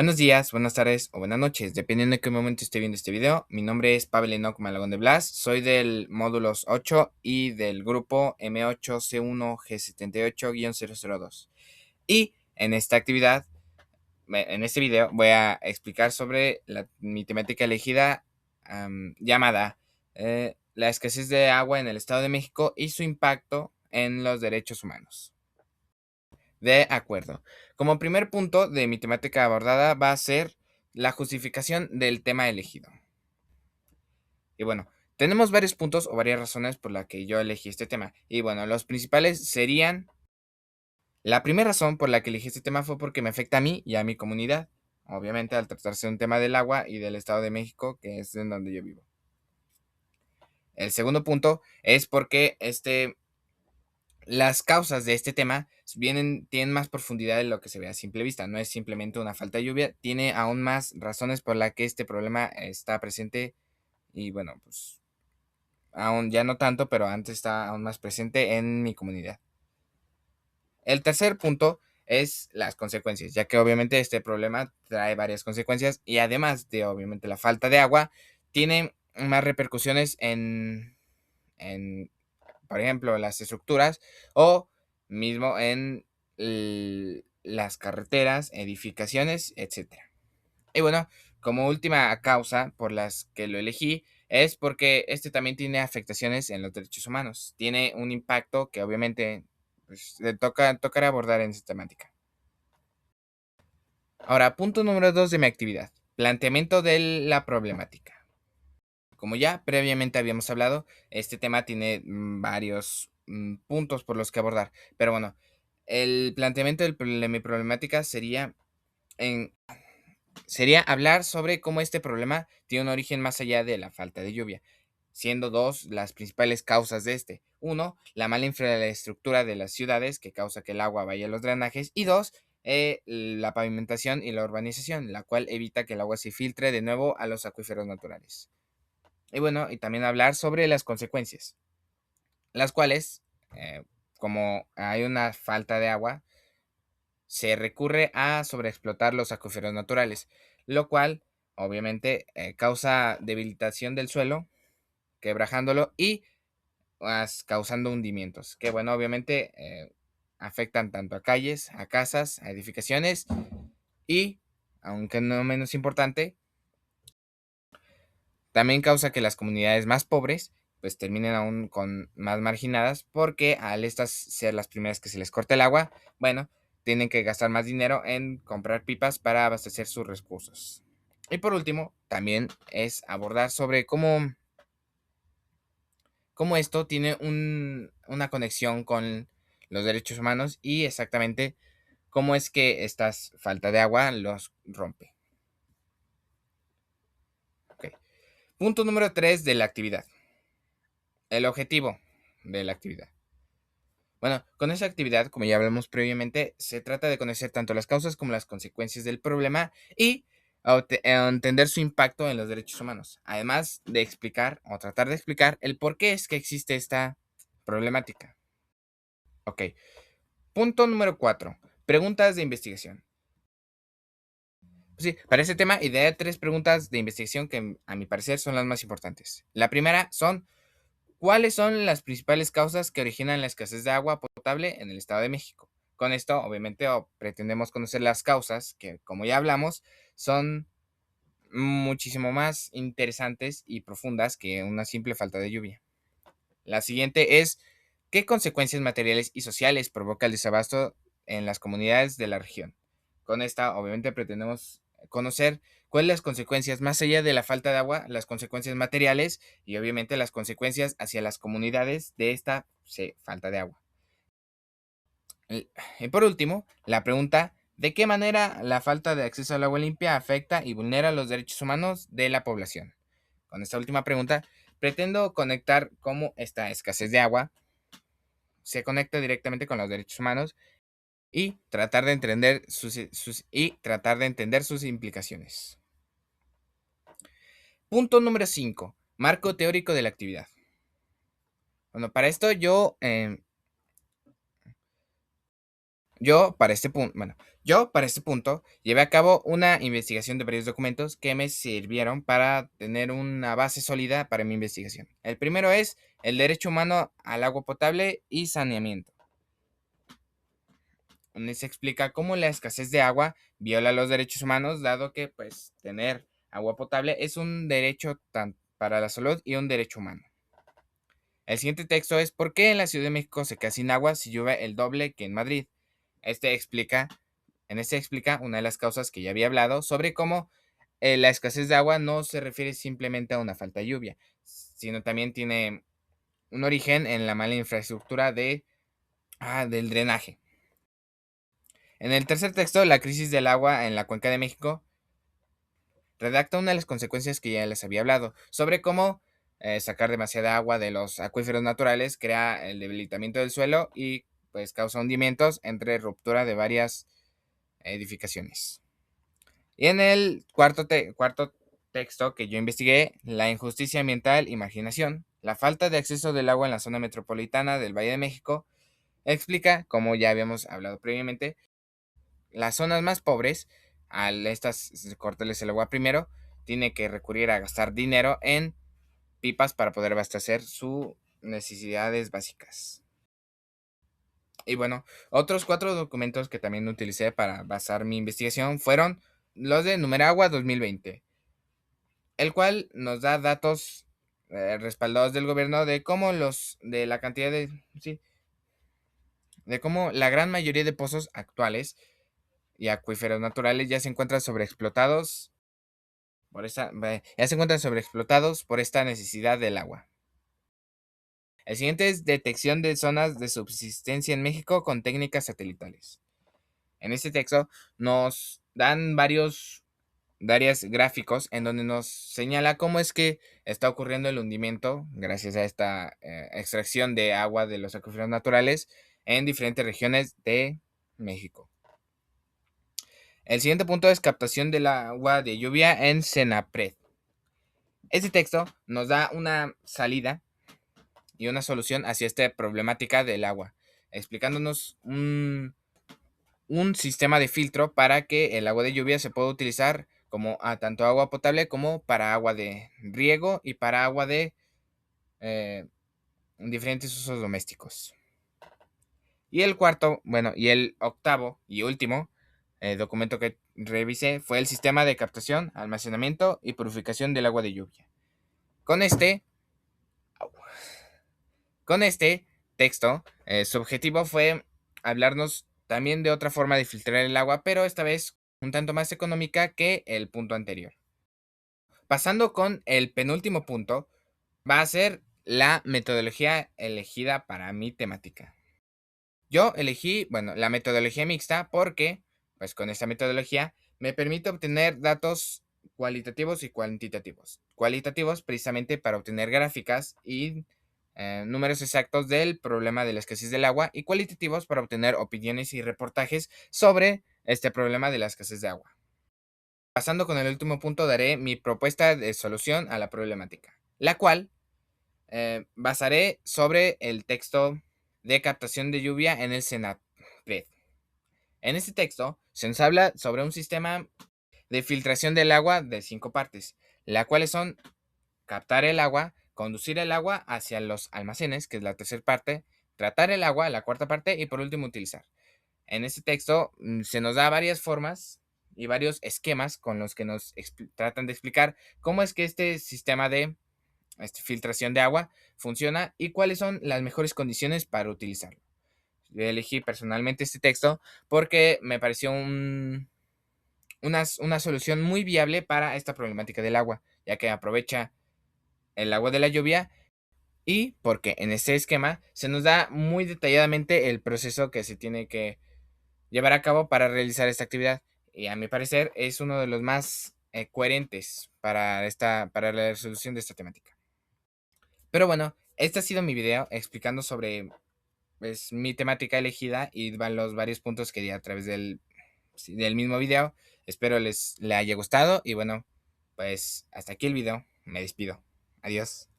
Buenos días, buenas tardes o buenas noches, dependiendo de qué momento esté viendo este video. Mi nombre es Pavel Enoch Malagón de Blas, soy del módulos 8 y del grupo M8C1G78-002. Y en esta actividad, en este video, voy a explicar sobre mi temática elegida llamada la escasez de agua en el Estado de México y su impacto en los derechos humanos. De acuerdo. Como primer punto de mi temática abordada va a ser la justificación del tema elegido. Y bueno, tenemos varios puntos o varias razones por las que yo elegí este tema. Y bueno, los principales serían, la primera razón por la que elegí este tema fue porque me afecta a mí y a mi comunidad. Obviamente al tratarse de un tema del agua y del Estado de México, que es en donde yo vivo. El segundo punto es porque las causas de este tema tienen más profundidad de lo que se ve a simple vista. No es simplemente una falta de lluvia, tiene aún más razones por las que este problema está presente y bueno, pues aún ya no tanto, pero antes está aún más presente en mi comunidad. El tercer punto es las consecuencias, ya que obviamente este problema trae varias consecuencias y además de obviamente la falta de agua, tiene más repercusiones en por ejemplo, las estructuras o mismo en las carreteras, edificaciones, etcétera. Y bueno, como última causa por las que lo elegí es porque este también tiene afectaciones en los derechos humanos. Tiene un impacto que obviamente pues, tocará abordar en esta temática. Ahora, punto número 2 de mi actividad. Planteamiento de la problemática. Como ya previamente habíamos hablado, este tema tiene varios puntos por los que abordar. Pero bueno, el planteamiento de mi problemática en- sería hablar sobre cómo este problema tiene un origen más allá de la falta de lluvia, siendo dos las principales causas de este. Uno, la mala infraestructura de las ciudades que causa que el agua vaya a los drenajes. Y dos, la pavimentación y la urbanización, la cual evita que el agua se filtre de nuevo a los acuíferos naturales. Y bueno, y también hablar sobre las consecuencias, las cuales, como hay una falta de agua, se recurre a sobreexplotar los acuíferos naturales, lo cual obviamente causa debilitación del suelo, quebrajándolo y causando hundimientos, que bueno, obviamente afectan tanto a calles, a casas, a edificaciones y, aunque no menos importante, también causa que las comunidades más pobres pues terminen aún con más marginadas porque al estas ser las primeras que se les corta el agua, bueno, tienen que gastar más dinero en comprar pipas para abastecer sus recursos. Y por último, también es abordar sobre cómo esto tiene una conexión con los derechos humanos y exactamente cómo es que esta falta de agua los rompe. Ok. Punto número 3 de la actividad. El objetivo de la actividad. Bueno, con esa actividad, como ya hablamos previamente, se trata de conocer tanto las causas como las consecuencias del problema y entender su impacto en los derechos humanos, además de explicar o tratar de explicar el por qué es que existe esta problemática. Ok, punto número 4. Preguntas de investigación. Pues sí, para este tema ideé tres preguntas de investigación que a mi parecer son las más importantes. La primera son, ¿cuáles son las principales causas que originan la escasez de agua potable en el Estado de México? Con esto, obviamente, pretendemos conocer las causas que, como ya hablamos, son muchísimo más interesantes y profundas que una simple falta de lluvia. La siguiente es, ¿qué consecuencias materiales y sociales provoca el desabasto en las comunidades de la región? Con esta, obviamente, pretendemos conocer cuáles las consecuencias, más allá de la falta de agua, las consecuencias materiales y obviamente las consecuencias hacia las comunidades de esta falta de agua. Y por último, la pregunta, ¿de qué manera la falta de acceso al agua limpia afecta y vulnera los derechos humanos de la población? Con esta última pregunta, pretendo conectar cómo esta escasez de agua se conecta directamente con los derechos humanos y tratar de entender sus implicaciones. Punto número 5. Marco teórico de la actividad. Bueno, para esto yo para este punto, bueno, Yo, para este punto, llevé a cabo una investigación de varios documentos que me sirvieron para tener una base sólida para mi investigación. El primero es el derecho humano al agua potable y saneamiento, donde se explica cómo la escasez de agua viola los derechos humanos, dado que pues tener agua potable es un derecho para la salud y un derecho humano. El siguiente texto es ¿por qué en la Ciudad de México se queda sin agua si llueve el doble que en Madrid? Este explica, este explica una de las causas que ya había hablado sobre cómo la escasez de agua no se refiere simplemente a una falta de lluvia, sino también tiene un origen en la mala infraestructura del drenaje. En el tercer texto, la crisis del agua en la Cuenca de México redacta una de las consecuencias que ya les había hablado, sobre cómo sacar demasiada agua de los acuíferos naturales crea el debilitamiento del suelo y pues causa hundimientos entre ruptura de varias edificaciones. Y en el cuarto texto que yo investigué, la injusticia ambiental y marginación, la falta de acceso del agua en la zona metropolitana del Valle de México, explica, como ya habíamos hablado previamente, las zonas más pobres, al estas cortarles el agua primero, tiene que recurrir a gastar dinero en pipas para poder abastecer sus necesidades básicas. Y bueno, otros 4 documentos que también utilicé para basar mi investigación fueron los de Numeragua 2020, el cual nos da datos respaldados del gobierno de cómo de la cantidad de, sí, de cómo la gran mayoría de pozos actuales y acuíferos naturales ya se encuentran sobreexplotados ya se encuentran sobreexplotados por esta necesidad del agua. El siguiente es detección de zonas de subsistencia en México con técnicas satelitales. En este texto nos dan varios gráficos en donde nos señala cómo es que está ocurriendo el hundimiento gracias a esta extracción de agua de los acuíferos naturales en diferentes regiones de México. El siguiente punto es captación del agua de lluvia en Senapred. Este texto nos da una salida y una solución hacia esta problemática del agua, explicándonos un sistema de filtro para que el agua de lluvia se pueda utilizar como tanto agua potable como para agua de riego y para agua de eh, diferentes usos domésticos. Y el cuarto, bueno, y el octavo y último documento que revisé fue el sistema de captación, almacenamiento y purificación del agua de lluvia. Con este, con este texto, su objetivo fue hablarnos también de otra forma de filtrar el agua, pero esta vez un tanto más económica que el punto anterior. Pasando con el penúltimo punto, va a ser la metodología elegida para mi temática. Yo elegí, bueno, la metodología mixta porque, pues con esta metodología, me permite obtener datos cualitativos y cuantitativos. Cualitativos precisamente para obtener gráficas y números exactos del problema de la escasez del agua y cualitativos para obtener opiniones y reportajes sobre este problema de la escasez de agua. Pasando con el último punto, daré mi propuesta de solución a la problemática, la cual basaré sobre el texto de captación de lluvia en el Senapred. En este texto se nos habla sobre un sistema de filtración del agua de 5 partes, las cuales son captar el agua, conducir el agua hacia los almacenes, que es la tercera parte, tratar el agua, la cuarta parte, y por último utilizar. En este texto se nos da varias formas y varios esquemas con los que nos tratan de explicar cómo es que este sistema de filtración de agua funciona y cuáles son las mejores condiciones para utilizarlo. Yo elegí personalmente este texto porque me pareció una solución muy viable para esta problemática del agua, ya que aprovecha el agua de la lluvia y porque en este esquema se nos da muy detalladamente el proceso que se tiene que llevar a cabo para realizar esta actividad. Y a mi parecer es uno de los más coherentes para la resolución de esta temática. Pero bueno, este ha sido mi video explicando sobre pues, mi temática elegida y van los varios puntos que di a través del mismo video. Espero les haya gustado y bueno, pues hasta aquí el video. Me despido. Adiós.